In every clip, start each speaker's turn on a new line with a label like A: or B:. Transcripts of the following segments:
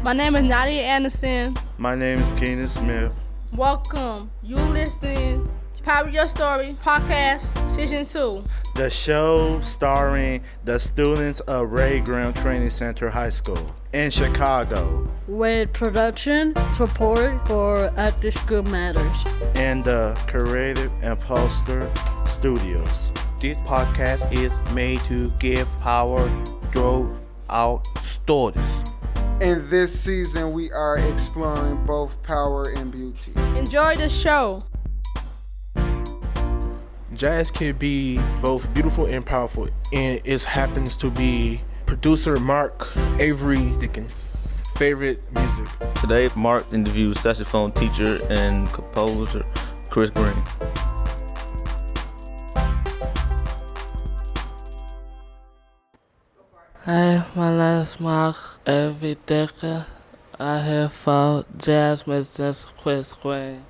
A: My name is Nadia Anderson.
B: My name is Keenan Smith.
A: Welcome. You listening to Power Your Story Podcast Season 2.
B: The show starring the students of Ray Graham Training Center High School in Chicago.
C: With production support for After School Matters.
B: And the Creative Imposter Studios.
D: This podcast is made to give power through our stories.
E: In this season, we are exploring both power and beauty.
A: Enjoy the show.
F: Jazz can be both beautiful and powerful, and it happens to be producer Mark-Avery Dickens' favorite music.
D: Today, Mark interviews saxophone teacher and composer Chris Greene.
G: Hi, my name is Mark-Avery Dickens. I have found jazz musician Chris Greene.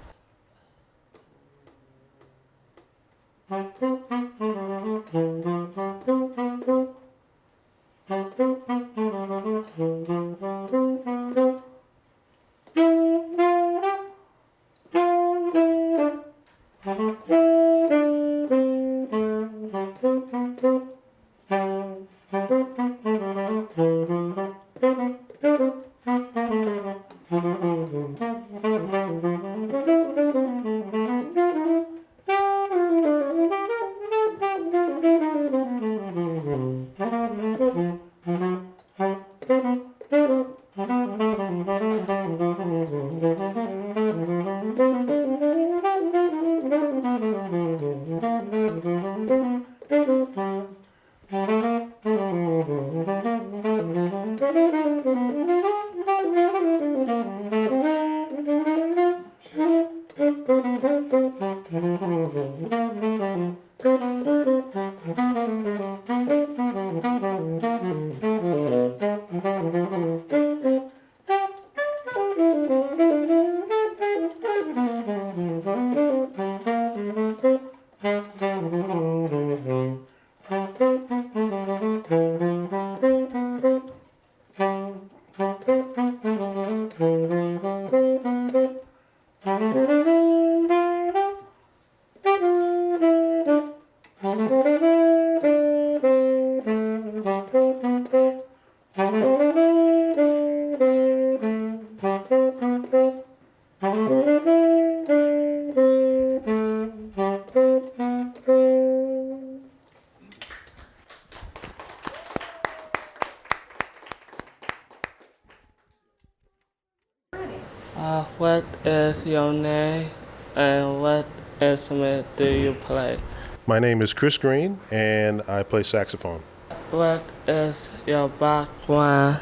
G: What is your name and what instrument do you play?
H: My name is Chris Greene and I play saxophone.
G: What is your background?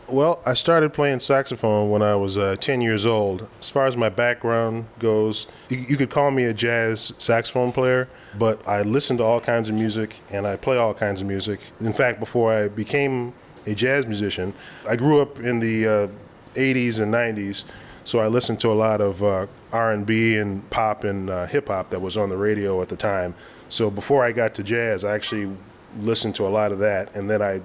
H: Well, I started playing saxophone when I was 10 years old. As far as my background goes, you could call me a jazz saxophone player, but I listen to all kinds of music and I play all kinds of music. In fact, before I became a jazz musician, I grew up in the 80s and 90s, so I listened to a lot of R&B and pop and hip-hop that was on the radio at the time. So before I got to jazz, I actually listened to a lot of that, and then I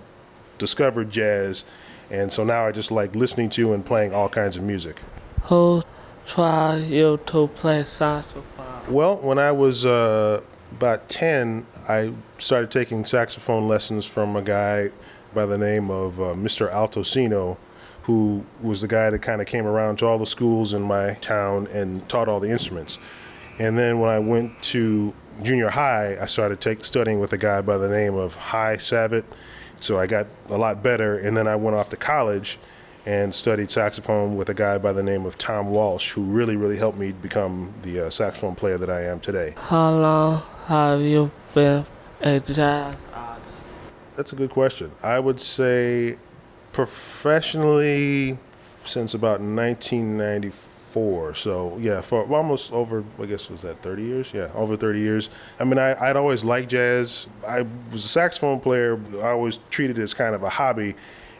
H: discovered jazz, and so now I just like listening to and playing all kinds of music.
G: Who taught you to play saxophone?
H: Well, when I was about 10, I started taking saxophone lessons from a guy by the name of Mr. Altosino, who was the guy that kind of came around to all the schools in my town and taught all the instruments. And then when I went to junior high, I started studying with a guy by the name of Hy Savitt. So I got a lot better, and then I went off to college and studied saxophone with a guy by the name of Tom Walsh, who really, really helped me become the saxophone player that I am today.
G: How long have you been a jazz artist?
H: That's a good question. I would say professionally since about 1994. So yeah, for almost over, I guess was that 30 years? Yeah, over 30 years. I mean, I'd always liked jazz. I was a saxophone player. I always treated it as kind of a hobby.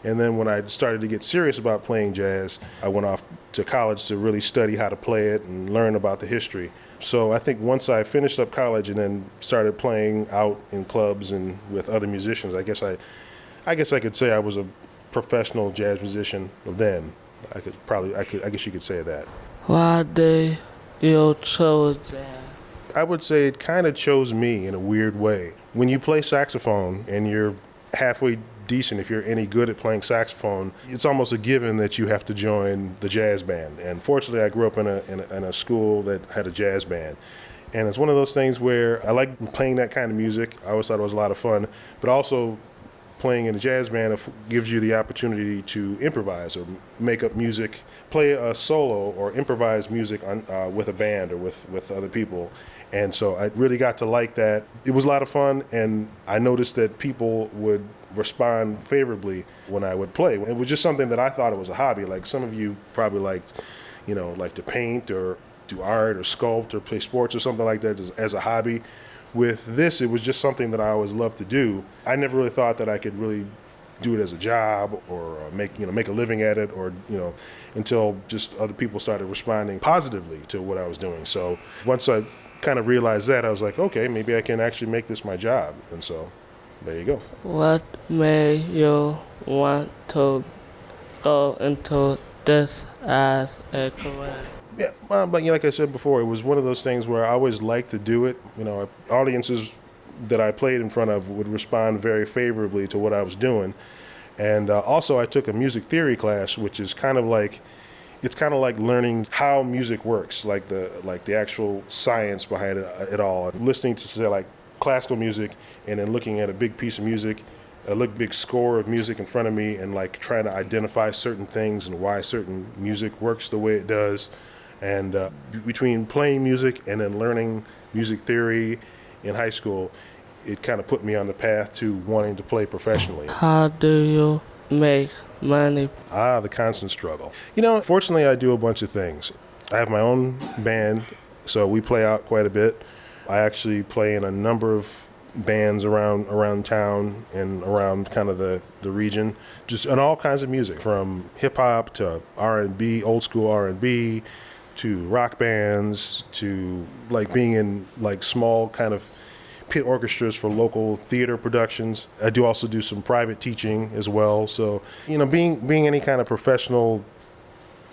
H: And then when I started to get serious about playing jazz, I went off to college to really study how to play it and learn about the history. So I think once I finished up college and then started playing out in clubs and with other musicians, I guess I could say I was a professional jazz musician then. I guess you could say that.
G: Why did you choose jazz?
H: I would say it kind of chose me in a weird way. When you play saxophone and you're halfway decent, if you're any good at playing saxophone, it's almost a given that you have to join the jazz band. And fortunately, I grew up in a school that had a jazz band. And it's one of those things where I like playing that kind of music. I always thought it was a lot of fun, but also playing in a jazz band gives you the opportunity to improvise or make up music, play a solo or improvise music with a band or with other people. And so I really got to like that. It was a lot of fun, and I noticed that people would respond favorably when I would play. It was just something that I thought it was a hobby. Like some of you probably like to paint or do art or sculpt or play sports or something like that as a hobby. With this, it was just something that I always loved to do. I never really thought that I could really do it as a job or make a living at it, or until just other people started responding positively to what I was doing. So once I kind of realized that, I was like, okay, maybe I can actually make this my job. And so there you go.
G: What made you want to go into this as a career?
H: Yeah, but like I said before, it was one of those things where I always liked to do it. Audiences that I played in front of would respond very favorably to what I was doing. And also I took a music theory class, which is kind of like learning how music works, like the actual science behind it all. Listening to, say, like classical music and then looking at a big piece of music, big score of music in front of me, and like trying to identify certain things and why certain music works the way it does. And between playing music and then learning music theory in high school, it kind of put me on the path to wanting to play professionally.
G: How do you make money?
H: The constant struggle. Fortunately, I do a bunch of things. I have my own band, so we play out quite a bit. I actually play in a number of bands around town and around kind of the region, just in all kinds of music, from hip-hop to R&B, old school R&B, to rock bands, to like being in like small kind of pit orchestras for local theater productions. I do also do some private teaching as well. So, being any kind of professional,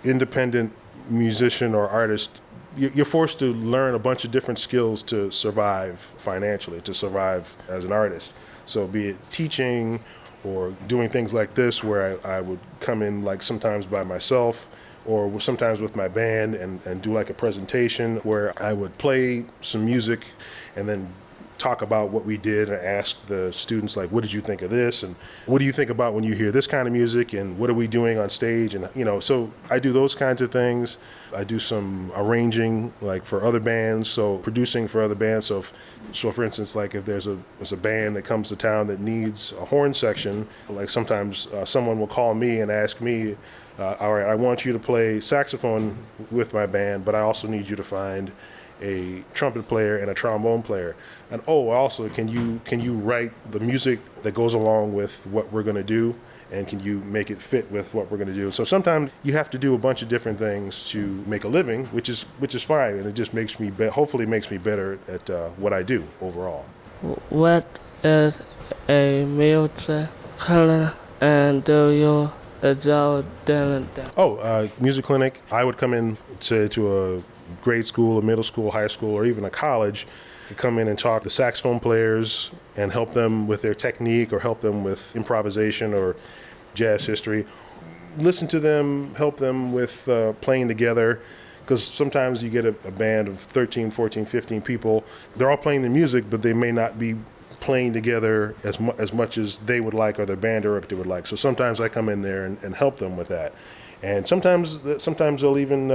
H: independent musician or artist, you're forced to learn a bunch of different skills to survive financially, to survive as an artist. So be it teaching or doing things like this, where I would come in like sometimes by myself, or sometimes with my band and do like a presentation where I would play some music and then talk about what we did and ask the students, like, what did you think of this? And what do you think about when you hear this kind of music? And what are we doing on stage? And, so I do those kinds of things. I do some arranging, like for other bands, so producing for other bands. So for instance, like if there's a band that comes to town that needs a horn section, like sometimes someone will call me and ask me, all right, I want you to play saxophone with my band, but I also need you to find a trumpet player and a trombone player. And also, can you write the music that goes along with what we're going to do, and can you make it fit with what we're going to do? So sometimes you have to do a bunch of different things to make a living, which is fine, and it just makes me hopefully makes me better at what I do overall.
G: What is a music clinic, and do you enjoy doing that?
H: Music clinic. I would come in, say, to a grade school, a middle school, high school, or even a college, to come in and talk to saxophone players and help them with their technique or help them with improvisation or jazz history. Listen to them, help them with playing together, because sometimes you get a band of 13, 14, 15 people. They're all playing the music, but they may not be playing together as much as they would like, or their band director would like. So sometimes I come in there and help them with that. And sometimes they'll even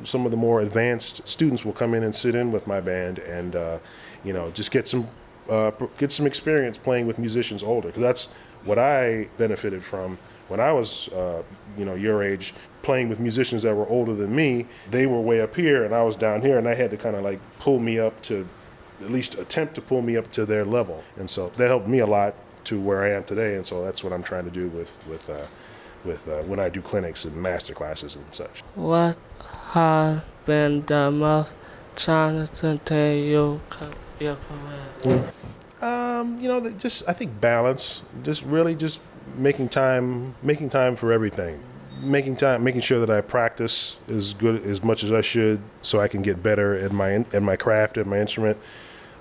H: some of the more advanced students will come in and sit in with my band and just get some experience playing with musicians older, because that's what I benefited from when I was your age, playing with musicians that were older than me. They were way up here and I was down here, and I had to kind of like pull me up to, at least attempt to pull me up to their level. And so that helped me a lot to where I am today. And so that's what I'm trying to do with when I do clinics and master classes and such.
G: What has been the most challenging thing your career?
H: I think balance. Just really just making time for everything. Making sure that I practice as much as I should, so I can get better at my craft, at my instrument.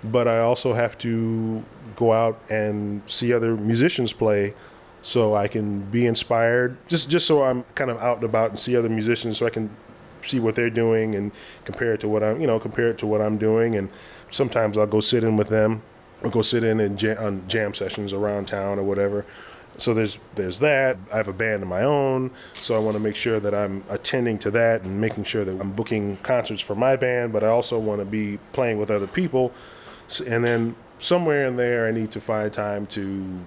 H: But I also have to go out and see other musicians play, so I can be inspired. Just so I'm kind of out and about and see other musicians, so I can see what they're doing and compare it to what I'm doing. And sometimes I'll go sit in with them, or go sit in on jam sessions around town or whatever. So there's that. I have a band of my own, so I want to make sure that I'm attending to that and making sure that I'm booking concerts for my band, but I also want to be playing with other people. And then somewhere in there, I need to find time to,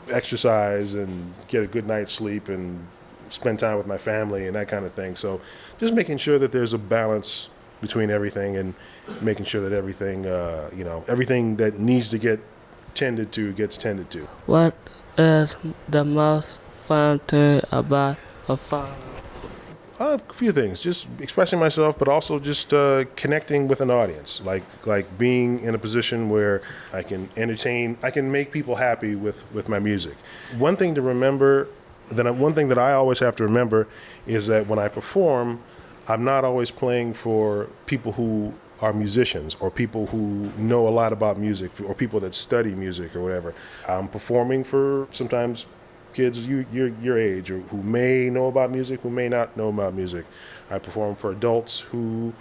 H: exercise and get a good night's sleep and spend time with my family and that kind of thing. So just making sure that there's a balance between everything, and making sure that everything, everything that needs to get tended to gets tended to.
G: What is the most fun thing about performing?
H: A few things, just expressing myself, but also just connecting with an audience, like being in a position where I can entertain, I can make people happy with my music. One thing that I always have to remember is that when I perform, I'm not always playing for people who are musicians or people who know a lot about music or people that study music or whatever. I'm performing for sometimes kids your age, or who may know about music, who may not know about music. I perform for adults who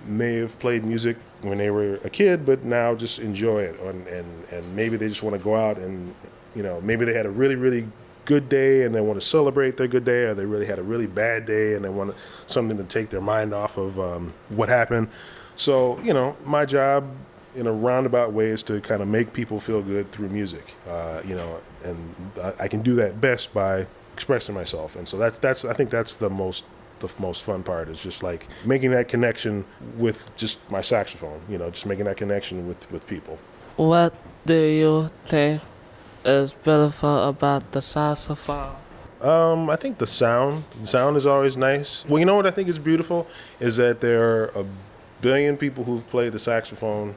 H: may have played music when they were a kid, but now just enjoy it, and maybe they just want to go out and, maybe they had a really, really good day and they want to celebrate their good day, or they really had a really bad day and they want something to take their mind off of what happened. So, my job in a roundabout way is to kind of make people feel good through music, and I can do that best by expressing myself. And so I think that's the most fun part, is just like making that connection with just my saxophone, just making that connection with people.
G: What do you think is beautiful about the saxophone?
H: I think the sound is always nice. Well, you know what I think is beautiful is that there are a billion people who've played the saxophone,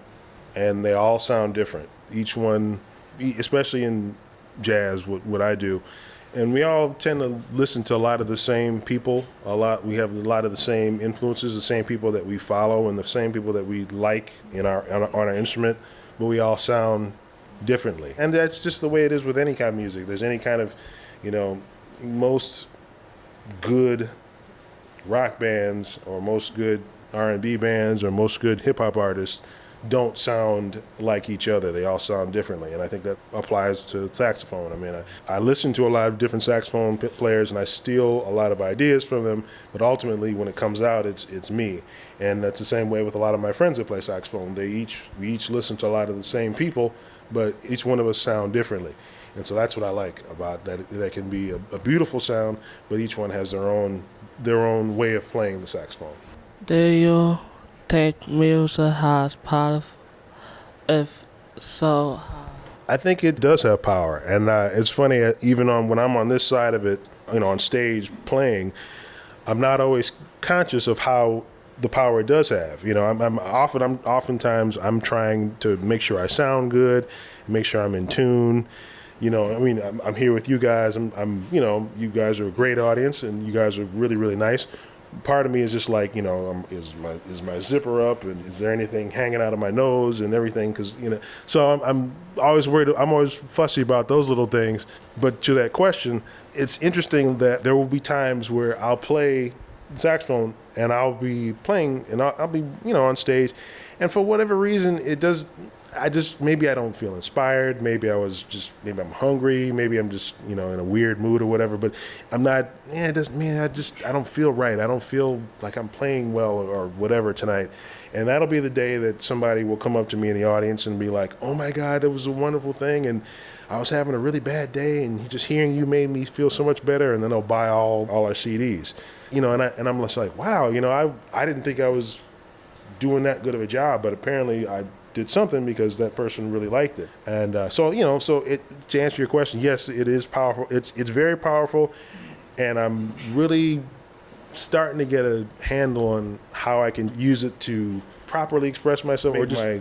H: and they all sound different. Each one, especially in jazz, what I do, and we all tend to listen to a lot of the same people. We have a lot of the same influences, the same people that we follow, and the same people that we like on our instrument, but we all sound differently. And that's just the way it is with any kind of music. There's any kind of, most good rock bands or most good R&B bands or most good hip-hop artists don't sound like each other. They all sound differently, and I think that applies to saxophone. I mean, I listen to a lot of different saxophone players, and I steal a lot of ideas from them, but ultimately when it comes out, it's me. And that's the same way with a lot of my friends that play saxophone. We each listen to a lot of the same people, but each one of us sound differently. And so that's what I like about that. That can be a beautiful sound, but each one has their own way of playing the saxophone.
G: Do you think music has power? If so, how?
H: I think it does have power, and it's funny. Even when I'm on this side of it, on stage playing, I'm not always conscious of how the power it does have. Oftentimes I'm trying to make sure I sound good, make sure I'm in tune. I'm here with you guys. You guys are a great audience, and you guys are really, really nice. Part of me is just like, is my zipper up, and is there anything hanging out of my nose and everything? Because so I'm always worried. I'm always fussy about those little things. But to that question, it's interesting that there will be times where I'll play saxophone and I'll be playing and I'll be on stage, and for whatever reason maybe I don't feel inspired. Maybe I'm hungry. Maybe I'm just, in a weird mood or whatever, but I'm not, I don't feel right. I don't feel like I'm playing well or whatever tonight. And that'll be the day that somebody will come up to me in the audience and be like, oh my God, that was a wonderful thing. And I was having a really bad day, and just hearing you made me feel so much better. And then they'll buy all our CDs, and I'm just like, wow, I didn't think I was doing that good of a job, but apparently I did something because that person really liked it. And to answer your question, yes, it is powerful. It's very powerful, and I'm really starting to get a handle on how I can use it to properly express myself or just my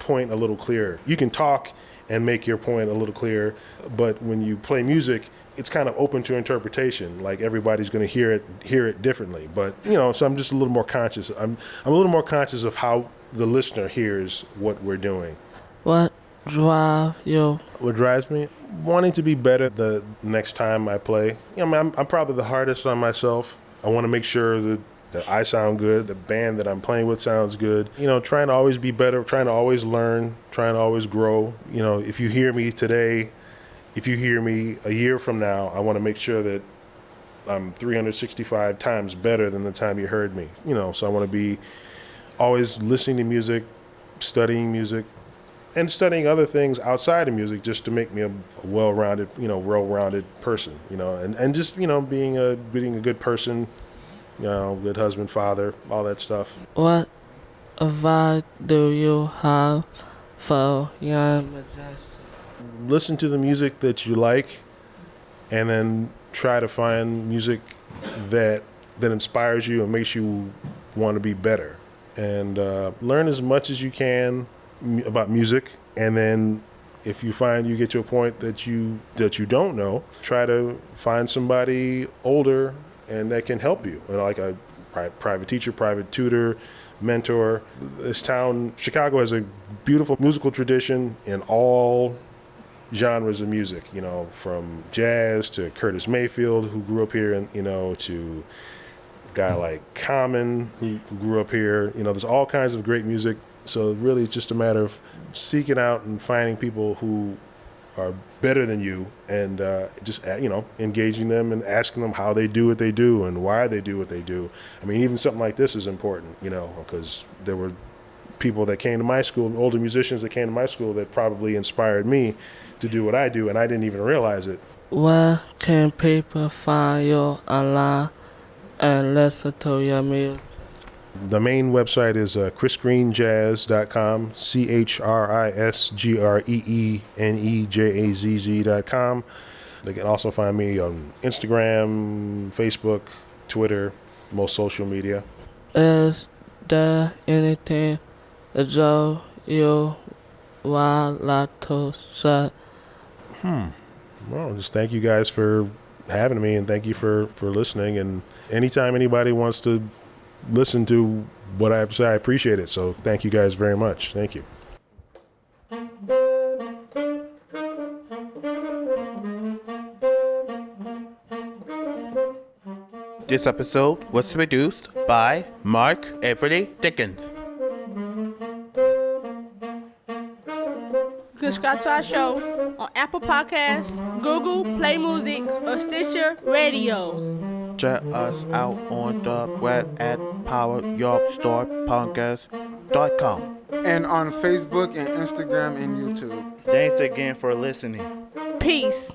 H: point a little clearer. You can talk and make your point a little clearer. But when you play music, it's kind of open to interpretation. Like everybody's going to hear it differently. But so I'm just a little more conscious. I'm a little more conscious of how the listener hears what we're doing.
G: What drives you?
H: What drives me? Wanting to be better the next time I play. I'm probably the hardest on myself. I want to make sure that I sound good, the band that I'm playing with sounds good. Trying to always be better, trying to always learn, trying to always grow. If you hear me today, if you hear me a year from now, I want to make sure that I'm 365 times better than the time you heard me. So I want to be always listening to music, studying music, and studying other things outside of music just to make me a well-rounded person, and just, being a good person, good husband, father, all that stuff.
G: What advice do you have for young musicians?
H: Listen to the music that you like, and then try to find music that inspires you and makes you want to be better. And learn as much as you can about music, and then if you find you get to a point that you don't know, try to find somebody older and that can help you, like a private teacher, private tutor, mentor. This town, Chicago, has a beautiful musical tradition in all genres of music, from jazz to Curtis Mayfield, who grew up here, and to a guy like Common, who grew up here. There's all kinds of great music. So really it's just a matter of seeking out and finding people who are better than you, and just engaging them and asking them how they do what they do and why they do what they do. I mean, even something like this is important, because there were people that came to my school, older musicians that came to my school, that probably inspired me to do what I do, and I didn't even realize it.
G: Where can people find you online and listen to your music?
H: The main website is chrisgreenejazz.com, ChrisGreenejazz.com. They can also find me on Instagram, Facebook, Twitter, most social media.
G: Is there anything that you would like to say?
H: Well, just thank you guys for having me, and thank you for listening. And anytime anybody wants to listen to what I have to say, I appreciate it. So thank you guys very much. Thank you.
D: This episode was produced by Mark-Avery Dickens.
A: You can subscribe to our show on Apple Podcasts, Google Play Music, or Stitcher Radio.
D: Check us out on the web at poweryourstorypodcast.com.
E: And on Facebook and Instagram and YouTube.
B: Thanks again for listening.
A: Peace.